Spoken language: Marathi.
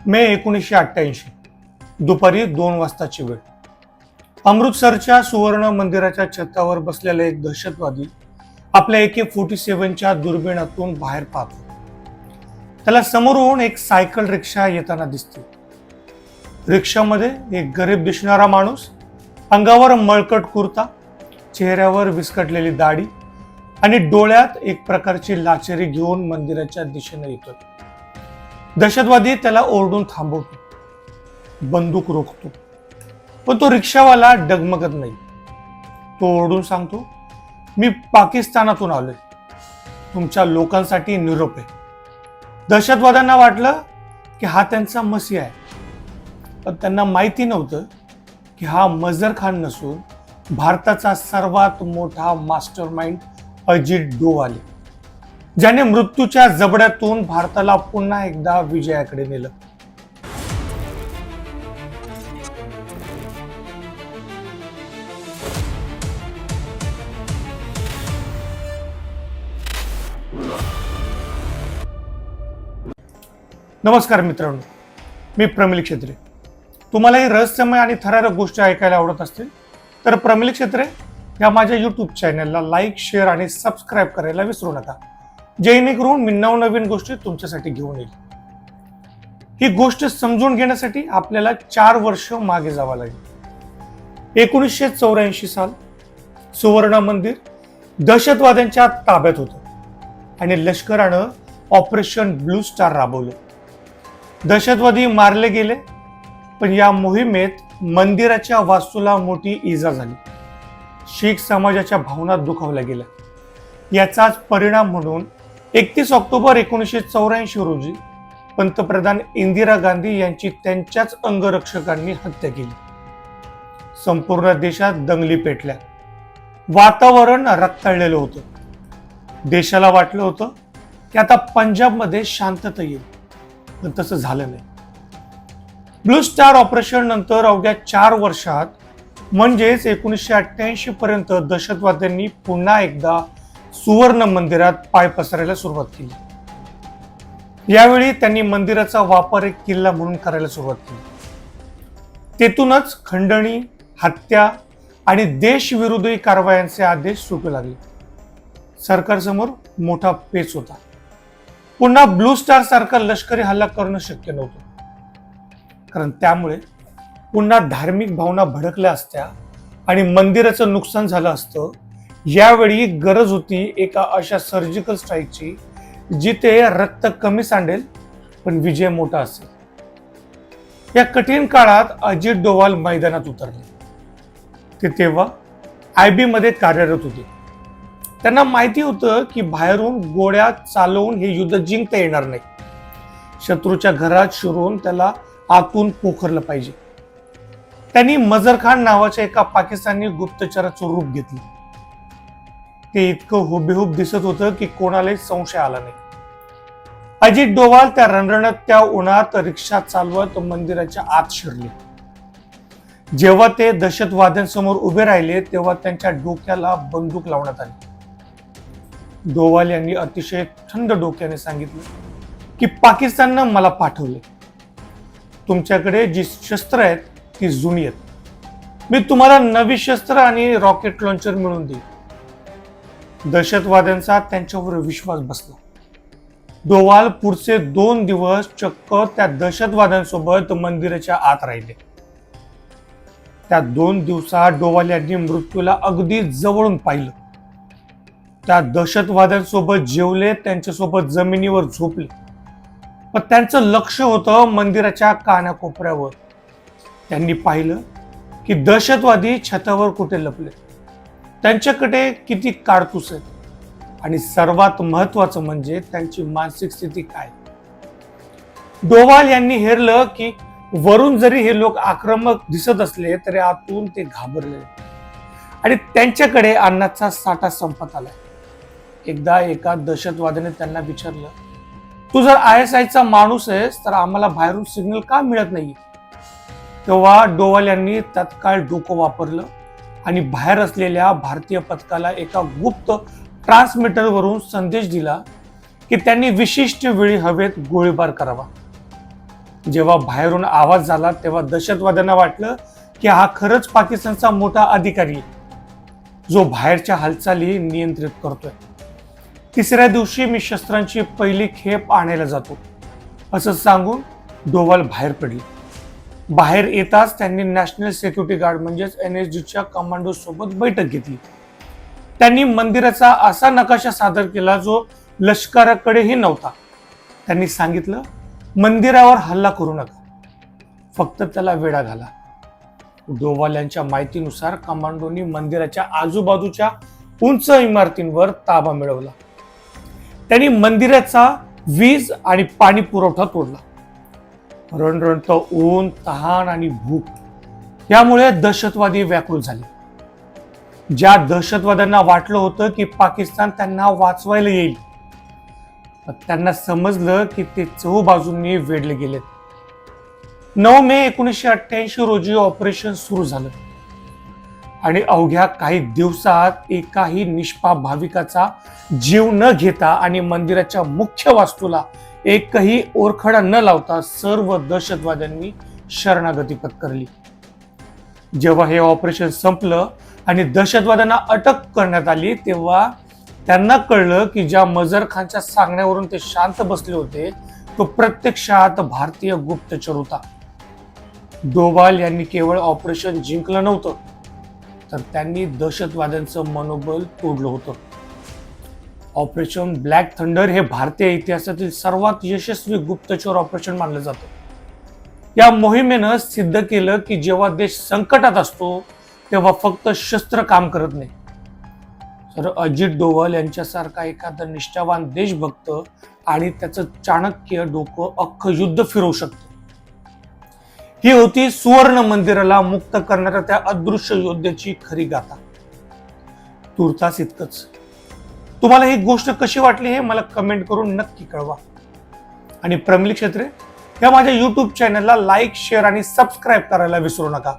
मे 1988 दुपारी 2 वाजताची वेळ. अमृतसरच्या सुवर्ण मंदिराच्या छतावर बसलेला एक दहशतवादी आपल्या AK-47च्या दुर्बिणातून बाहेर पाहतो. त्याला समोरून एक सायकल रिक्षा येताना दिसते. रिक्षामध्ये एक गरीब दिसणारा माणूस, अंगावर मळकट कुर्ता, चेहऱ्यावर विस्कटलेली दाढी आणि डोळ्यात एक प्रकारची लाचेरी घेऊन मंदिराच्या दिशेने येतो. दहशतवादी त्याला ओरडून थांबवतो, बंदूक रोखतो, पण तो रिक्षावाला डगमगत नाही. तो ओरडून सांगतो, मी पाकिस्तानातून आलोय, तुमच्या लोकांसाठी निरोप आहे. दहशतवाद्यांना वाटलं की हा त्यांचा मसीहा आहे, पण त्यांना माहिती नव्हतं की हा मजर खान नसून भारताचा सर्वात मोठा मास्टर माइंड अजित डोवाल, ज्याने मृत्यूच्या जबड्यातून भारताला पुन्हा एकदा विजयाकडे नेलं. नमस्कार मित्रांनो, मी प्रमिल क्षेत्रे. तुम्हाला ही रहस्यमय आणि थरारक गोष्टी ऐकायला आवडत असतील तर प्रमिल क्षेत्रे या माझ्या यूट्यूब चॅनलला लाईक, शेअर आणि सबस्क्राईब करायला विसरू नका, जेणेकरून मी नवनवीन गोष्टी तुमच्यासाठी घेऊन येईल. ही गोष्ट समजून घेण्यासाठी आपल्याला 4 वर्ष मागे जावं लागेल. 1984 साल. सुवर्ण मंदिर दहशतवाद्यांच्या ताब्यात होतं आणि लष्करानं ऑपरेशन ब्लू स्टार राबवलं. दहशतवादी मारले गेले, पण या मोहिमेत मंदिराच्या वास्तूला मोठी इजा झाली. शीख समाजाच्या भावना दुखावल्या गेल्या. याचाच परिणाम म्हणून 31 ऑक्टोबर 1984 रोजी पंतप्रधान इंदिरा गांधी यांची त्यांच्याच अंगरक्षकांनी हत्या केली. संपूर्ण देशात दंगली पेटल्या. वातावरण रक्ताळलेलं होतं. देशाला वाटलं होतं की आता पंजाबमध्ये शांतता येईल, पण तसं झालं नाही. ब्लू स्टार ऑपरेशन नंतर अवघ्या 4 वर्षात म्हणजेच 1988 पर्यंत दहशतवाद्यांनी पुन्हा एकदा सुवर्ण मंदिरात पाय पसरायला सुरुवात केली. यावेळी त्यांनी मंदिराचा वापर एक किल्ला म्हणून करायला सुरुवात केली. तेथूनच खंडणी, हत्या आणि देशविरोधी कारवायांचे आदेश सुटू लागले. सरकारसमोर मोठा पेच होता. पुन्हा ब्लू स्टार सारखा लष्करी हल्ला करणं शक्य नव्हतं, कारण त्यामुळे पुन्हा धार्मिक भावना भडकल्या असत्या आणि मंदिराचं नुकसान झालं असतं. यावेळी गरज होती एका अशा सर्जिकल स्ट्राईकची जिथे रक्त कमी सांडेल पण विजय मोठा असेल. या कठीण काळात अजित डोवाल मैदानात उतरले. ते तेव्हा IB मध्ये कार्यरत होते. त्यांना माहिती होतं की बाहेरून गोळ्या चालवून हे युद्ध जिंकता येणार नाही. शत्रूच्या घरात शिरून त्याला आतून पोखरलं पाहिजे. त्यांनी मजर खान नावाच्या एका पाकिस्तानी गुप्तचराचं रूप घेतलं. ते इतकं हुबेहूब दिसत होतं की कोणालाही संशय आला नाही. अजित डोवाल त्या रणरणत्या उन्हात रिक्षा चालवत मंदिराच्या आत शिरले. जेव्हा ते दहशतवाद्यांसमोर उभे राहिले तेव्हा त्यांच्या डोक्याला बंदूक लावण्यात आली. डोवाल यांनी अतिशय थंड डोक्याने सांगितलं की पाकिस्ताननं मला पाठवले. तुमच्याकडे जी शस्त्र आहेत ती जुनी आहेत. मी तुम्हाला नवी शस्त्र आणि रॉकेट लॉन्चर मिळवून देईन. दहशतवाद्यांचा त्यांच्यावर विश्वास बसला. डोवाल पुढचे 2 दिवस चक्क त्या दहशतवाद्यांसोबत मंदिराच्या आत राहिले. त्या 2 दिवसात डोवाल यांनी मृत्यूला अगदी जवळून पाहिलं. त्या दहशतवाद्यांसोबत जेवले, त्यांच्यासोबत जमिनीवर झोपले, पण त्यांचं लक्ष होतं मंदिराच्या कानाकोपऱ्यावर. त्यांनी पाहिलं की दहशतवादी छतावर कुठे लपले, त्यांच्याकडे किती कारतूस आहेत आणि सर्वात महत्वाचं म्हणजे त्यांची मानसिक स्थिती काय. डोवाल यांनी हेरलं की वरून जरी हे लोक आक्रमक दिसत असले तरी आतून ते घाबरले आणि त्यांच्याकडे अन्नाचा साठा संपत आलाय. एकदा एका दहशतवाद्याने त्यांना विचारलं, तू जर ISIचा माणूस आहेस तर आम्हाला बाहेरून सिग्नल का मिळत नाही? तेव्हा डोवाल यांनी तत्काळ डोकं वापरलं आणि बाहेर असलेल्या भारतीय पथकाला एका गुप्त ट्रान्समीटरवरून संदेश दिला की त्यांनी विशिष्ट वेळी हवेत गोळीबार करावा. जेव्हा बाहेरून आवाज झाला तेव्हा दहशतवाद्यांना वाटलं की हा खरंच पाकिस्तानचा मोठा अधिकारी आहे, जो बाहेरच्या हालचाली नियंत्रित करतोय. तिसऱ्या दिवशी मी शस्त्रांची पहिली खेप आणायला जातो असं सांगून डोवाल बाहेर पडले. बाहेर येताच त्यांनी नॅशनल सिक्युरिटी गार्ड म्हणजेच NSGच्या कमांडो सोबत बैठक घेतली. त्यांनी मंदिराचा असा नकाशा सादर केला जो लष्कराकडेही नव्हता. त्यांनी सांगितलं, मंदिरावर हल्ला करू नका, फक्त त्याला वेढा घाला. डोवाल यांच्या माहितीनुसार कमांडोनी मंदिराच्या आजूबाजूच्या उंच इमारतींवर ताबा मिळवला. त्यांनी मंदिराचा वीज आणि पाणी पुरवठा तोडला. रणरणत ऊन, तहान आणि भूक यामुळे दहशतवादी व्याकुळ झाले. ज्या दहशतवाद्यांना वाटलं होतं की पाकिस्तान त्यांना वाचवायला येईल, त्यांना समजलं की ते चहूबाजूंनी वेढले गेलेत. 9 मे 1988 रोजी ऑपरेशन सुरू झालं आणि अवघ्या काही दिवसात एकाही निष्पाप भाविकाचा जीव न घेता आणि मंदिराच्या मुख्य वास्तूला एकही ओरखडा न लावता सर्व दहशतवाद्यांनी शरणागती पत्करली. जेव्हा हे ऑपरेशन संपलं आणि दहशतवाद्यांना अटक करण्यात आली तेव्हा त्यांना कळलं की ज्या मजर खानच्या सांगण्यावरून ते शांत बसले होते तो प्रत्यक्षात भारतीय गुप्तचर होता. डोवाल यांनी केवळ ऑपरेशन जिंकलं नव्हतं, तर त्यांनी दहशतवाद्यांचं मनोबल तोडलं होतं. ऑपरेशन ब्लॅक थंडर हे भारतीय इतिहासातील सर्वात यशस्वी गुप्तचर ऑपरेशन मानलं जातं. या मोहिमेनं सिद्ध केलं की जेव्हा देश संकटात असतो तेव्हा फक्त शस्त्र काम करत नाही, तर अजित डोवाल यांच्यासारखा एखादा निष्ठावान देशभक्त आणि त्याचं चाणक्य डोकं अख्खं युद्ध फिरवू शकतं. ही होती सुवर्ण मंदिराला मुक्त करणाऱ्या त्या अदृश्य योद्ध्याची खरी गाथा. तुर्तास इतकंच. तुम्हाला ही गोष्ट कशी वाटली हे मला कमेंट करून नक्की कळवा. आणि प्रमिल क्षेत्रे या माझ्या YouTube चॅनलला लाईक, शेअर आणि सबस्क्राईब करायला विसरू नका.